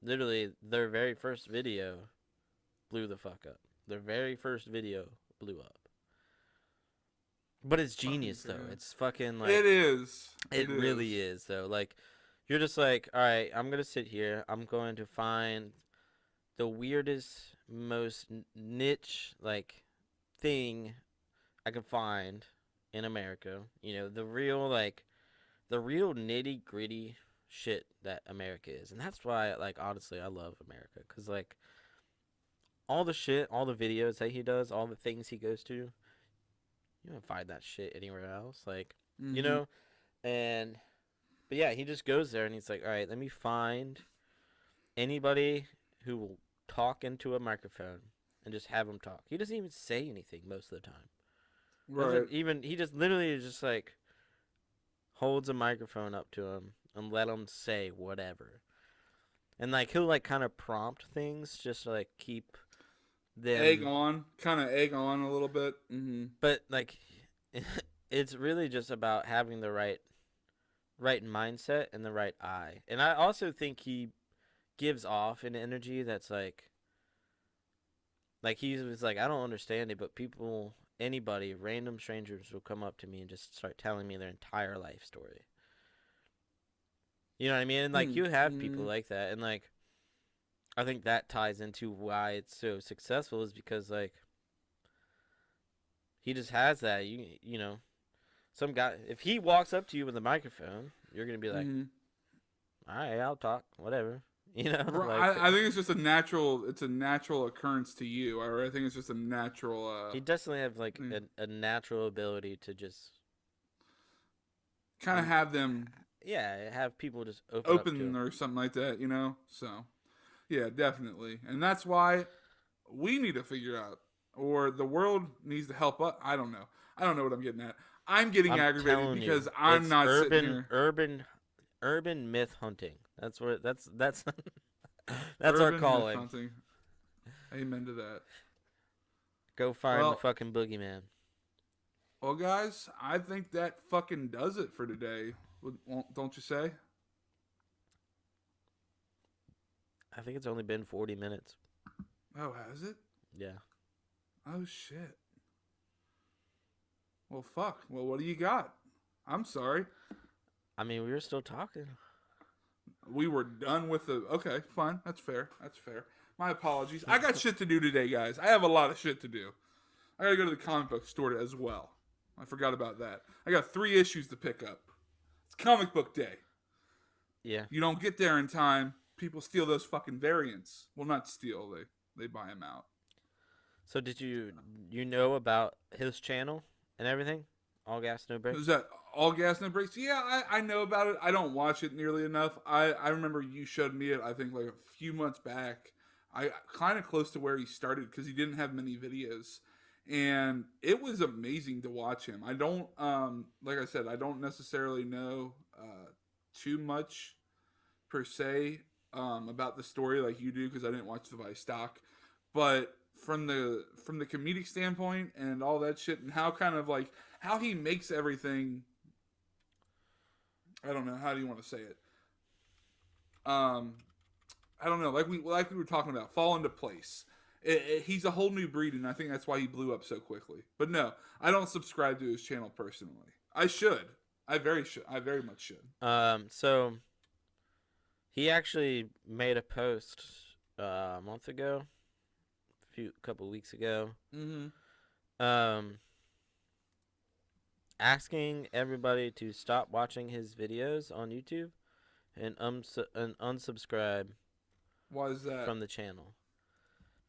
literally their very first video blew the fuck up. Their very first video blew up. But it's Fucking genius though. fan. It's fucking It like, is. it It really is. is though. Like, you're just like, all right, I'm gonna sit here. I'm going to find the weirdest, most niche like thing I can find in America. You know, the real nitty gritty shit that America is, and that's why, like, honestly, I love America, cause like all the shit, all the videos that he does, all the things he goes to, you don't find that shit anywhere else. Like, you Mm-hmm. know, and but yeah, he just goes there and he's like, all right, let me find anybody who will talk into a microphone and just have him talk. He doesn't even say anything most of the time. Right. Doesn't even he just literally just like holds a microphone up to him and let him say whatever. And like he'll like kind of prompt things just to like keep Egg them, on, kind of egg on a little bit. Mm-hmm. but like it's really just about having the right mindset and the right eye. And I also think he gives off an energy that's like he was like, I don't understand it, but people, anybody, random strangers will come up to me and just start telling me their entire life story. You know what I mean? And like you have people Mm-hmm. like that, and like I think that ties into why it's so successful is because like he just has that. You know, some guy, if he walks up to you with a microphone, you're gonna be like, Mm-hmm. all right, I'll talk, whatever. You know, like I think it's just a natural. It's a natural occurrence to you, or I think it's just a natural. he definitely have like Thing. a natural ability to just Kind of um have them yeah, have people just open up to open him. or something like that, you know? So, yeah, definitely. And that's why we need to figure out, or the world needs to help us. I don't know. I don't know what I'm getting at. I'm getting I'm aggravated telling you, because I'm it's not sitting here. urban myth hunting. That's that's our Urban myth calling. hunting. Amen to that. Go find the Well, fucking boogeyman. well, guys, I think that fucking does it for today. Don't you say? I think it's only been 40 minutes. Oh, has it? Yeah. Oh, shit. Well, fuck. Well, what do you got? I'm sorry. I mean, we were still talking. We were done with the. Okay, fine. That's fair. That's fair. My apologies. I got shit to do today, guys. I have a lot of shit to do. I gotta go to the comic book store as well. I forgot about that. I got 3 issues to pick up. It's comic book day. Yeah. You don't get there in time, people steal those fucking variants. Well, not steal. They buy them out. So did you know about his channel and everything? All gas, no Is brakes. that All Gas No Brakes? Yeah, I know about it. I don't watch it nearly enough. I remember you showed me it. I think like a few months back. I kind of close to where he started because he didn't have many videos, and it was amazing to watch him. I don't like I said, I don't necessarily know too much per se about the story like you do because I didn't watch the Vice doc, but from the comedic standpoint and all that shit and how kind of like how he makes everything. I don't know how do you want to say it. Um, I don't know. Like we were talking about, fall into place. He's a whole new breed, and I think that's why he blew up so quickly. But no, I don't subscribe to his channel personally. I should. I very should. I very much should. So he actually made a post a month ago, couple weeks ago, Mm-hmm. um, asking everybody to stop watching his videos on YouTube and unsubscribe Why is that? from the channel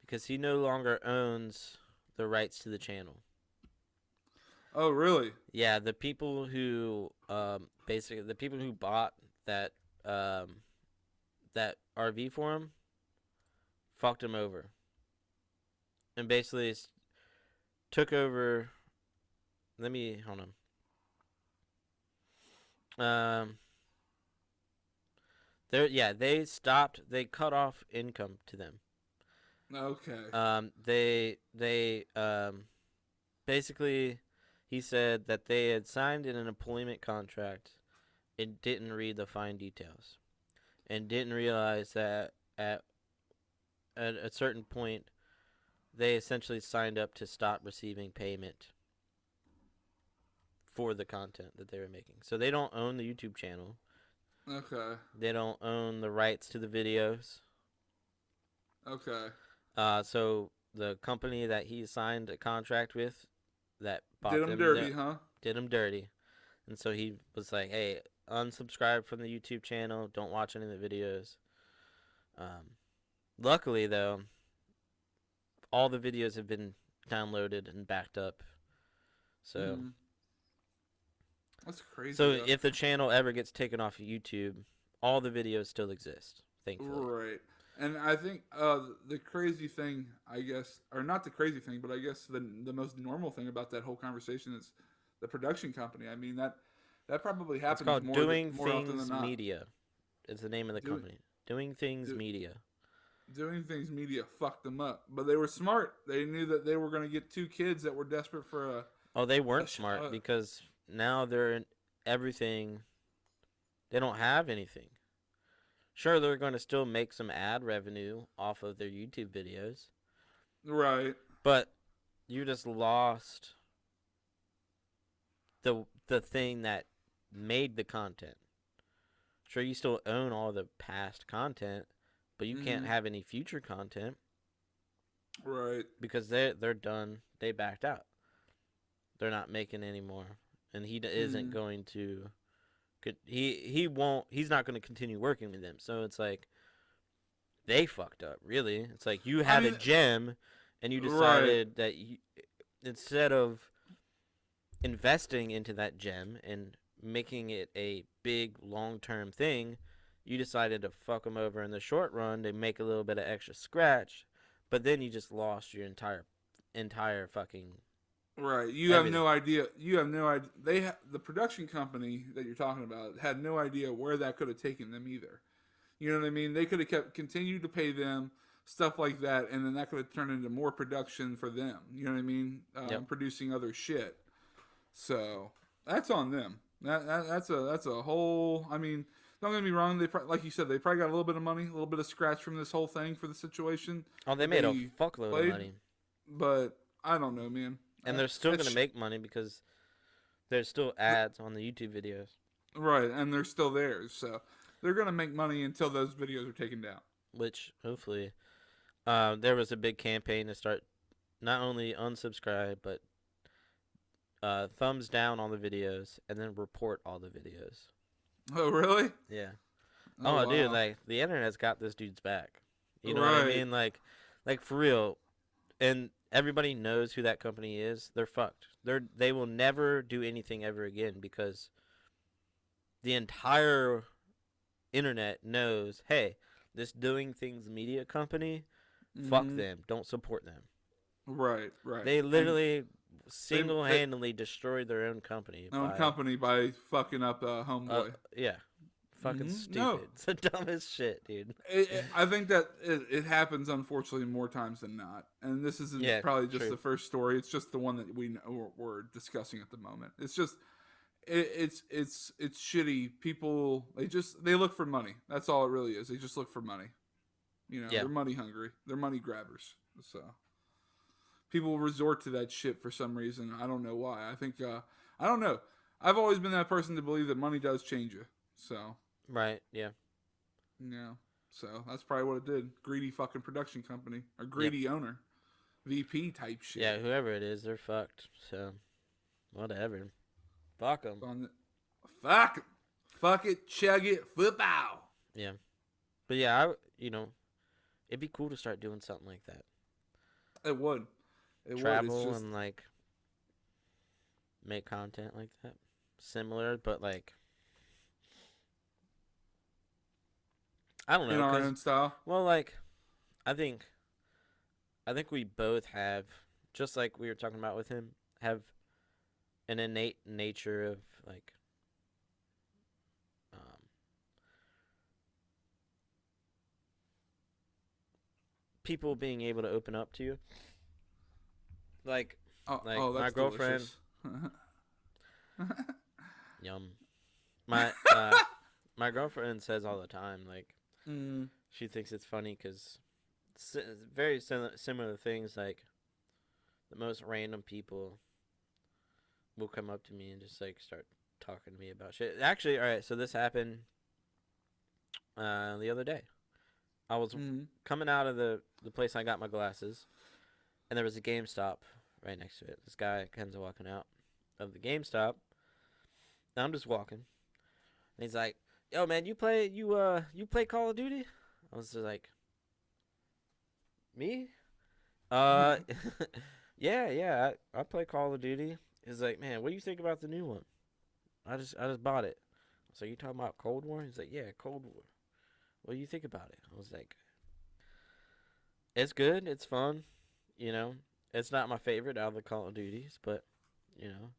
because he no longer owns the rights to the channel. Oh, really? Yeah, the people who basically the people who bought that that RV for him fucked him over and basically took over. Let me hold on. They cut off income to them. Okay. They basically he said that they had signed in an employment contract and didn't read the fine details and didn't realize that at a certain point they essentially signed up to stop receiving payment for the content that they were making. So they don't own the YouTube channel. Okay. They don't own the rights to the videos. Okay. So the company that he signed a contract with that Did bought him them dirty, huh? did him dirty. And so he was like, "Hey, unsubscribe from the YouTube channel. Don't watch any of the videos." Luckily, though, all the videos have been downloaded and backed up. So, Mm. That's crazy, so though. if the channel ever gets taken off of YouTube, all the videos still exist. Thankfully, Right. And I think the crazy thing, I guess, or not the crazy thing, but I guess the most normal thing about that whole conversation is the production company. I mean that probably it's happens called Doing more often than Things not. Media. Is the name of the Do, company. Doing Things do, Media. Doing Things Media fucked them up, but they were smart. They knew that they were going to get two kids that were desperate for Oh, they a weren't sh- smart because now they're in everything. They don't have anything. Sure, they're going to still make some ad revenue off of their YouTube videos, right. but you just lost the thing that made the content. Sure, you still own all the past content, but you can't Mm-hmm. have any future content Right. because they're done. They backed out. They're not making any more, and he isn't Mm-hmm. going to. He won't. He's not going to continue working with them. So it's like they fucked up. Really, it's like you I had a mean, gem, and you right. decided that instead of investing into that gem and making it a big long-term thing, you decided to fuck them over in the short run to make a little bit of extra scratch, but then you just lost your entire fucking Right. You have everything. no idea. You have no idea. The production company that you're talking about had no idea where that could have taken them either. You know what I mean? They could have continued to pay them stuff like that, and then that could have turned into more production for them. You know what I mean? Yep. Producing other shit. So that's on them. That's a whole. I mean, don't get me wrong. Like you said, they probably got a little bit of money, a little bit of scratch from this whole thing for the situation Oh, they that made a they fuckload of played. money, But I don't know, man. and they're still gonna That's make money because there's still ads on the YouTube videos, right, and they're still theirs, so they're gonna make money until those videos are taken down. which hopefully, there was a big campaign to start not only unsubscribe but thumbs down on the videos and then report all the videos. Oh, really? Yeah. Oh, Oh, dude, wow. like the internet's got this dude's back. You know what I Right. mean? Like for real. And everybody knows who that company is, they're fucked. They will never do anything ever again because the entire internet knows, hey, this doing things media company, fuck Mm-hmm. them. Don't support them. Right, right. They And literally they single-handedly destroyed their own company own by company by fucking up Homeboy. yeah, fucking No, stupid. It's the dumbest shit, dude. I think that it happens unfortunately more times than not, and this isn't Yeah, probably just true. the first story. It's just the one that we're discussing at the moment. It's just it's shitty. People they look for money. That's all it really is. They just look for money. You know, Yeah, they're money hungry. They're money grabbers. So people resort to that shit for some reason. I don't know why. I think I don't know. I've always been that person to believe that money does change you. So right. Yeah, yeah. So that's probably what it did. Greedy fucking production company or yep. greedy owner, VP type shit. Yeah, whoever it is, they're fucked. So whatever. Fuck them. On fuck, fuck it, chug it, football. Yeah, but yeah, it'd be cool to start doing something like that. It would. It would. It's Travel just and like make content like that. Similar, but like I don't in know, our cause own style. well, like I think I think we both have, just like we were talking about with him, have an innate nature of like um, people being able to open up to you. Like Oh, like oh, my that's girlfriend, delicious. yum. My my girlfriend says all the time like mm. she thinks it's funny because very similar things like the most random people will come up to me and just like start talking to me about shit. Actually, all right, so this happened the other day. I was Mm. coming out of the place I got my glasses, and there was a GameStop right next to it. This guy comes walking out of the GameStop, and I'm just walking, and he's like, "Yo, man, you play Call of Duty?" I was just like, "Me? Uh, yeah, I play Call of Duty." He's like, "Man, what do you think about the new one?" I just bought it. So you talking about Cold War? He's like, "Yeah, Cold War. What do you think about it?" I was like, "It's good. It's fun. You know, it's not my favorite out of the Call of Duties, but you know."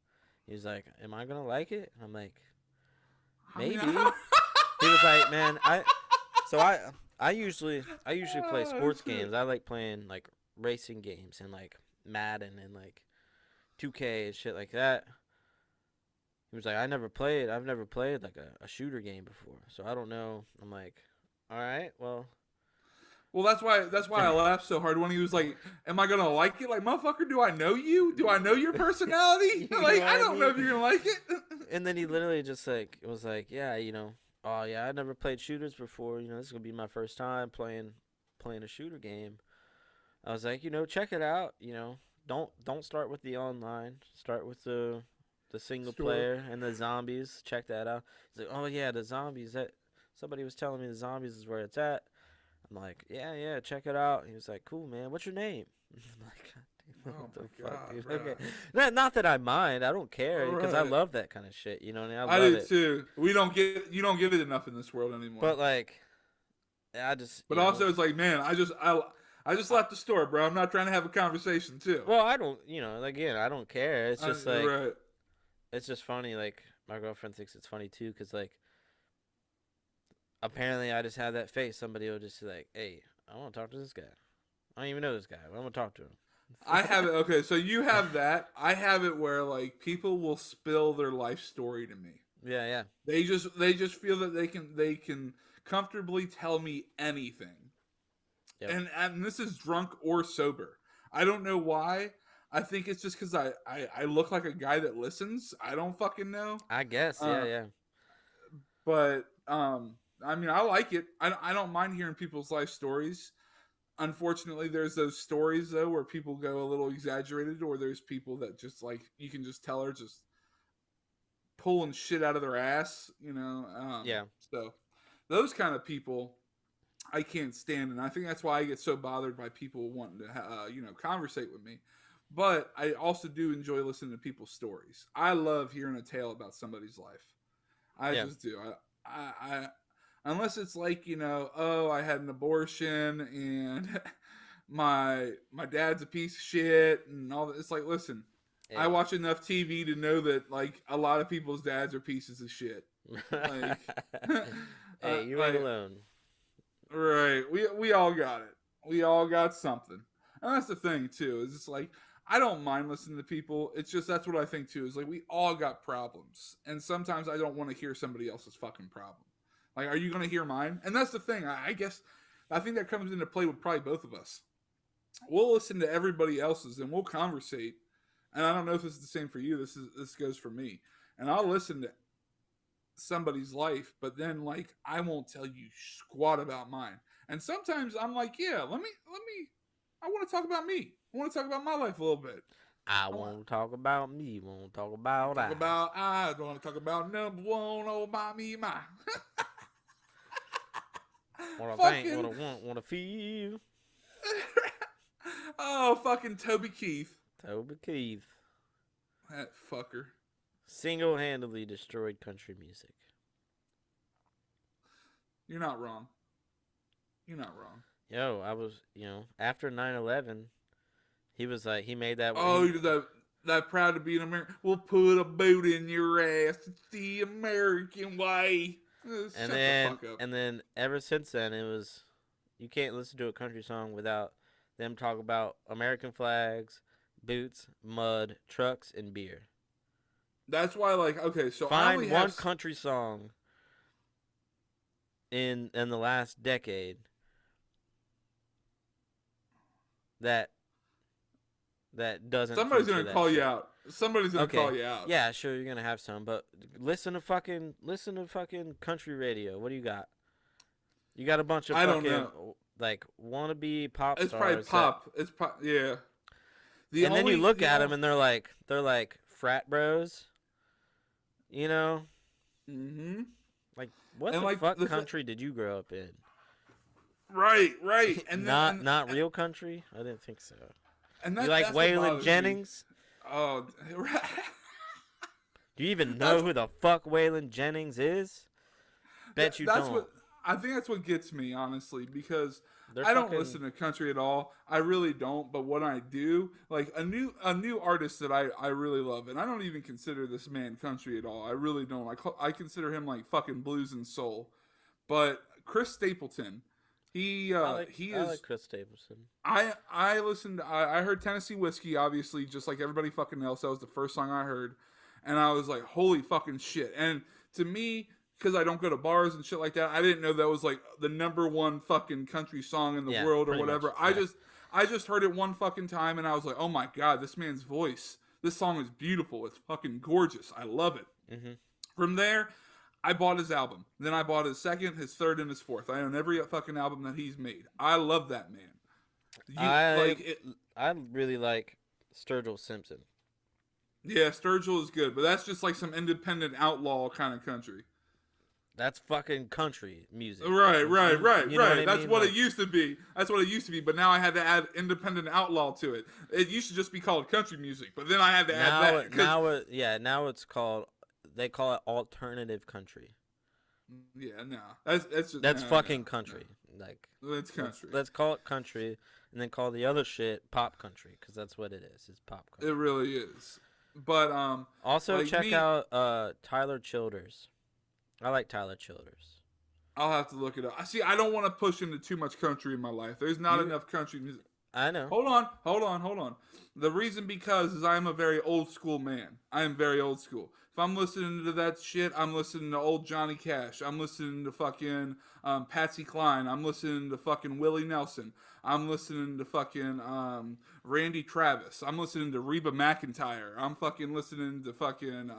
He's like, "Am I gonna like it?" And I'm like, I mean, "Maybe." He was like, "Man, so I usually play oh, sports shit. games. I like playing like racing games and like Madden and like 2K and shit like that." He was like, I've never played like a shooter game before, so I don't know." I'm like, all right, well, Well, that's why I laughed so hard when he was like, "Am I gonna like it?" Like, motherfucker, do I know you? Do I know your personality? you know Like, what I I don't know mean? if you're gonna like it. And then he literally just like was like, yeah, oh yeah, I never played shooters before. This is gonna be my first time playing a shooter game. I was like, check it out. Don't start with the online. Start with the single Sure. player and the zombies. Check that out. He's like, oh yeah, the zombies. That somebody was telling me the zombies is where it's at. I'm like, yeah, check it out. He was like, cool, man. What's your name? I'm like, God damn, Oh what my the fuck, god, dude? bro. Okay, not that I mind. I don't All care because I right. love that kind of shit. What I mean, I I love do it. too. We don't get you don't get it enough in this world anymore. But like, I just, But also, it's like, man, I just I, left the store, bro. I'm not trying to have a conversation too. well, I don't, again, I don't care. It's just You're like, right. it's just funny. Like, my girlfriend thinks it's funny too because like, apparently, I just have that face. Somebody will just be like, hey, I want to talk to this guy. I don't even know this guy. But I'm gonna talk to I him. have it. Okay, so you have that. I have it where like people will spill their life story to me. Yeah, yeah, They just feel that they can comfortably tell me anything, yep. and this is drunk or sober. I don't know why. I think it's just because I look like a guy that listens. I don't fucking know. I guess, yeah, Uh, yeah, but I mean, I like it. I don't mind hearing people's life stories. Unfortunately, there's those stories though where people go a little exaggerated, or there's people that just like you can just tell are just pulling shit out of their ass. yeah. So those kind of people, I can't stand, and I think that's why I get so bothered by people wanting to, conversate with me. But I also do enjoy listening to people's stories. I love hearing a tale about somebody's life. I Yeah. just do. I unless it's like oh, I had an abortion and my dad's a piece of shit and all that. It's like, listen, I Yeah. watch enough TV to know that like a lot of people's dads are pieces of shit. Like, Hey, you ain't like alone. right, we all got it. We all got something, and that's the thing too. Is it's like I don't mind listening to people. It's just that's what I think too. Is like we all got problems, and sometimes I don't want to hear somebody else's fucking problem. Like, are you going to hear mine? And that's the thing. I guess I think that comes into play with probably both of us. We'll listen to everybody else's and we'll conversate. And I don't know if this is the same for you. This goes for me. And I'll listen to somebody's life, but then like I won't tell you squat about mine. And sometimes I'm like, yeah, let me. I want to talk about me. I want to talk about my life a little bit. I I want won't talk about me. Won't talk to about talk I. about I don't want to talk about number one. Oh my. What I think, what Fucking I want, what I feel. oh, fucking Toby Keith. Toby Keith That fucker. single-handedly destroyed country music. You're not wrong. You're not wrong. Yo, I was, after 9/11, he was like, he made that. Oh, that proud to be an American. We'll put a boot in your ass. It's the American way. Shut the fuck up. And then ever since then, it was, you can't listen to a country song without them talk about American flags, boots, mud, trucks, and beer. That's why, like, okay, so I Find only one have country song in the last decade that doesn't somebody's feature gonna that call you shit. out. Somebody's gonna Okay. call you out. Yeah, sure, you're gonna have some, but listen to fucking country radio. What do you got? You got a bunch of I don't fucking know. like wannabe pop It's stars. probably pop. It's pop. Yeah. And then you look at them and they're like frat bros. You know, Mm-hmm. like what And the like fuck country did you grow up in? right, and then, Not real country. I didn't think so. and You like that's what Waylon bothers me. Jennings? Oh, Do you even know who the fuck Waylon Jennings is? Bet you that's don't. what I think. That's what gets me, honestly, because They're I don't fucking- listen to country at all. I really don't. But what I do, like a new artist that I really love, and I don't even consider this man country at all. I really don't. I consider him like fucking blues and soul. But Chris Stapleton, he I is. like Chris Stapleton. I listened. I heard Tennessee Whiskey, obviously, just like everybody fucking else. That was the first song I heard, and I was like, "Holy fucking shit!" And to me, because I don't go to bars and shit like that, I didn't know that was like the number one fucking country song in the world or pretty whatever. much, I just heard it one fucking time, and I was like, "Oh my god, this man's voice! This song is beautiful. It's fucking gorgeous. I love it." Mm-hmm. From there, I bought his album. Then I bought his second, his third, and his fourth. I own every fucking album that he's made. I love that man. I really like Sturgill Simpson. Yeah, Sturgill is good, but that's just like some independent outlaw kind of country. That's fucking country music. Right. You know what I That's mean? what Like, it used to be. That's what it used to be. But now I had to add independent outlaw to it. It used to just be called country music, but then I had to add that. now it's called. They call it alternative country. Yeah, no, that's just, That's no, fucking no, country. Like no. That's country. let's call it country, and then call the other shit pop country, because that's what it is. It's pop country. It really is. But Also, like check out Tyler Childers. I like Tyler Childers. I'll have to look it up. See, I don't want to push into too much country in my life. There's not enough country music. I know. Hold on. The reason because is I'm a very old school man. I am very old school. If I'm listening to that shit, I'm listening to old Johnny Cash. I'm listening to fucking Patsy Cline. I'm listening to fucking Willie Nelson. I'm listening to fucking Randy Travis. I'm listening to Reba McEntire. I'm fucking listening to fucking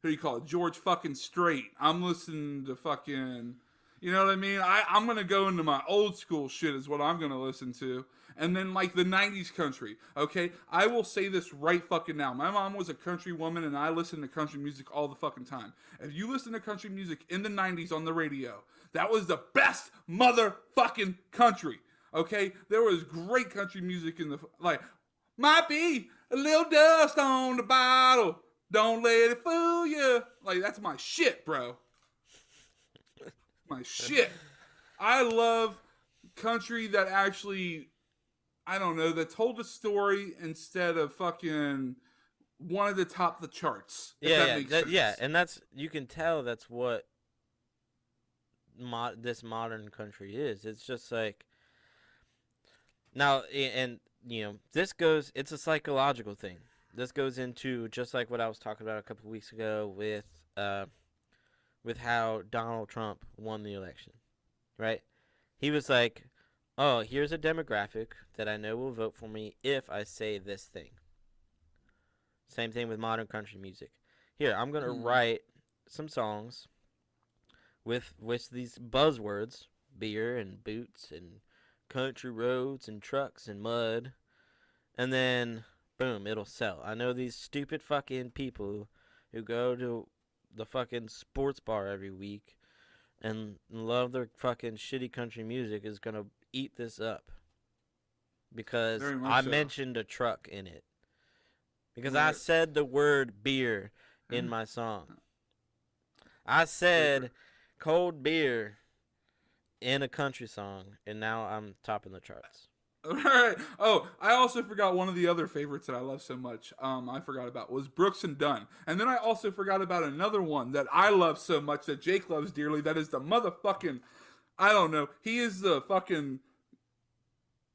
who do you call it? George fucking Strait. I'm listening to fucking, you know what I mean? I'm going to go into my old school shit is what I'm going to listen to. And then like the 90s country, okay? I will say this right fucking now. My mom was a country woman and I listened to country music all the fucking time. If you listen to country music in the 90s on the radio, That was the best motherfucking country. Okay, there was great country music in the like. Might be a little dust on the bottle. Don't let it fool you. Like that's my shit, bro. My shit. I love country that actually, I don't know, that told a story instead of fucking wanted to top the charts. If that makes sense. Yeah, and that's you can tell that's what this modern country is. It's just like now, and you know, it's a psychological thing. This goes into just like what I was talking about a couple of weeks ago with how Donald Trump won the election, right? He was like, "Oh, here's a demographic that I know will vote for me if I say this thing." Same thing with modern country music. Here, I'm gonna write some songs with these buzzwords: beer and boots and country roads and trucks and mud, and then boom, it'll sell. I know these stupid fucking people who go to the fucking sports bar every week and love their fucking shitty country music is gonna eat this up because I mentioned a truck in it. Because I said the word beer in my song. I said cold beer in a country song, and now I'm topping the charts. All right. Oh, I also forgot one of the other favorites that I love so much. I forgot about was Brooks and Dunn, and then I also forgot about another one that I love so much that Jake loves dearly. That is the motherfucking, I don't know. He is the fucking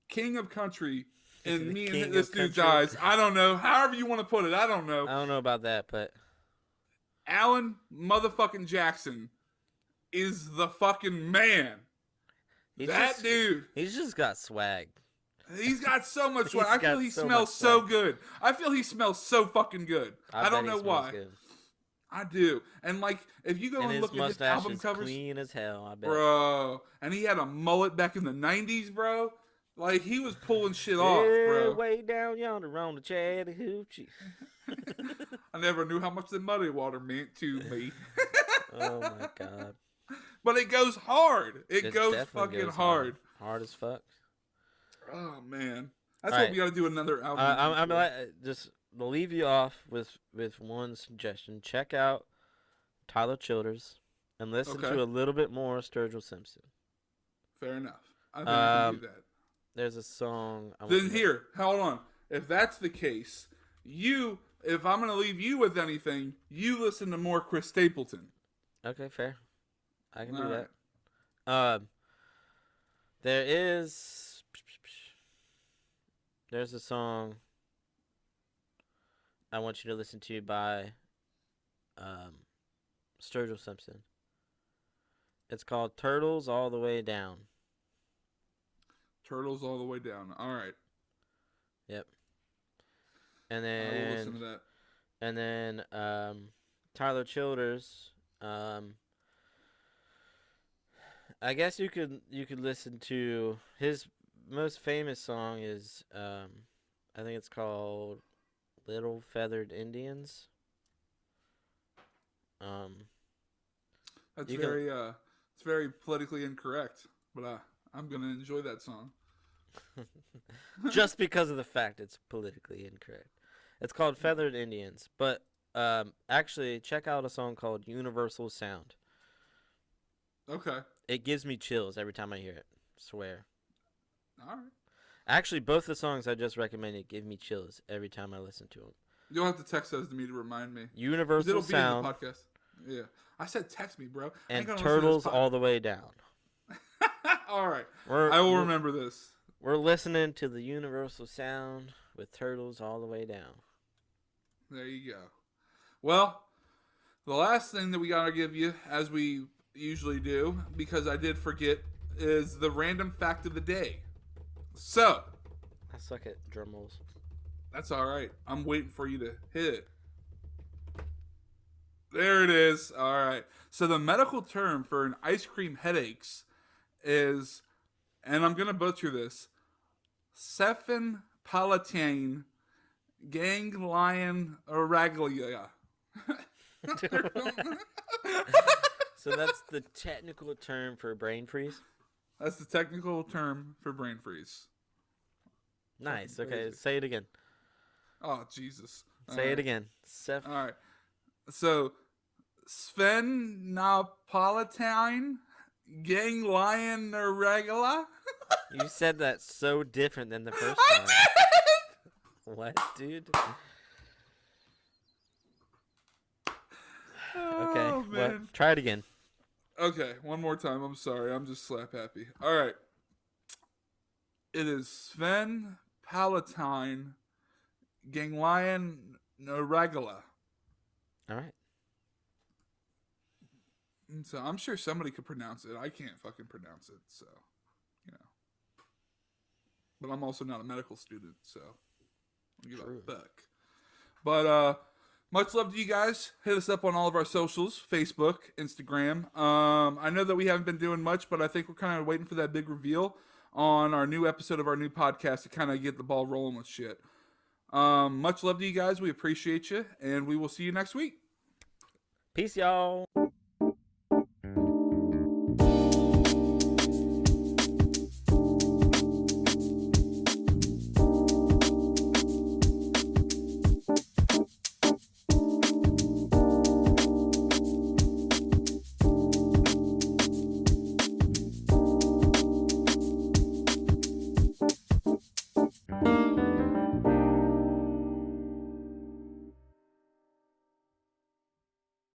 king of country in me and this dude's eyes. I don't know. However you want to put it, I don't know. I don't know about that, but Alan motherfucking Jackson is the fucking man. Dude. He's just got swag. He's got so much swag. I feel he smells so good. I feel he smells so fucking good. I don't know why. Good. I do. And like, if you go and look at his album covers, clean as hell, I bet. Bro. And he had a mullet back in the 90s, bro. Like, he was pulling shit off, bro. Way down yonder on the Chattahoochee. I never knew how much the muddy water meant to me. Oh, my God. But it goes hard. It goes fucking hard. Hard as fuck. Oh, man. That's what we got to do another album. I'm just to leave you off with one suggestion. Check out Tyler Childers and listen to a little bit more Sturgill Simpson. Fair enough. I think you can do that. There's a song. Then here, hold on. If that's the case, if I'm going to leave you with anything, you listen to more Chris Stapleton. Okay, fair. I can do that. There's a song I want you to listen to by Sturgill Simpson. It's called Turtles All the Way Down. Turtles All the Way Down. All right. Yep. And then I will listen to that. And then Tyler Childers. I guess you could listen to his most famous song is I think it's called Little Feathered Indians. That's it's very politically incorrect, but I'm gonna enjoy that song. Just because of the fact it's politically incorrect. It's called Feathered Indians, but actually check out a song called Universal Sound. Okay. It gives me chills every time I hear it. Swear. All right. Actually, both the songs I just recommended give me chills every time I listen to them. You'll have to text those to me to remind me. Universal Sound. It'll be in the podcast. Yeah. I said text me, bro. And Turtles All the Way Down. All right. I will remember this. We're listening to the Universal Sound with Turtles All the Way Down. There you go. Well, the last thing that we got to give you, as we usually do, because I did forget, is the random fact of the day. So. I suck at drum rolls. That's all right. I'm waiting for you to hit it. There it is. All right. So the medical term for an ice cream headaches is, and I'm going to butcher this, cephalopalatin ganglion araglia. So that's the technical term for brain freeze? That's the technical term for brain freeze. Nice. Fucking Okay, crazy. say it again. Oh, Jesus. Say it again. All right. So, Sven Napolitane, Gang Lion Irregular. You said that so different than the first I time. did! What, dude? Okay, Oh, what? man. Try it again. Okay, one more time. I'm sorry. I'm just slap happy. All right. It is Sven Palatine, Gang Lion Irregular. All right. So I'm sure somebody could pronounce it. I can't fucking pronounce it, so you know. But I'm also not a medical student, so I don't give a fuck. But much love to you guys. Hit us up on all of our socials: Facebook, Instagram. I know that we haven't been doing much, but I think we're kind of waiting for that big reveal on our new episode of our new podcast to kind of get the ball rolling with shit. Much love to you guys. We appreciate you, and we will see you next week. Peace, y'all.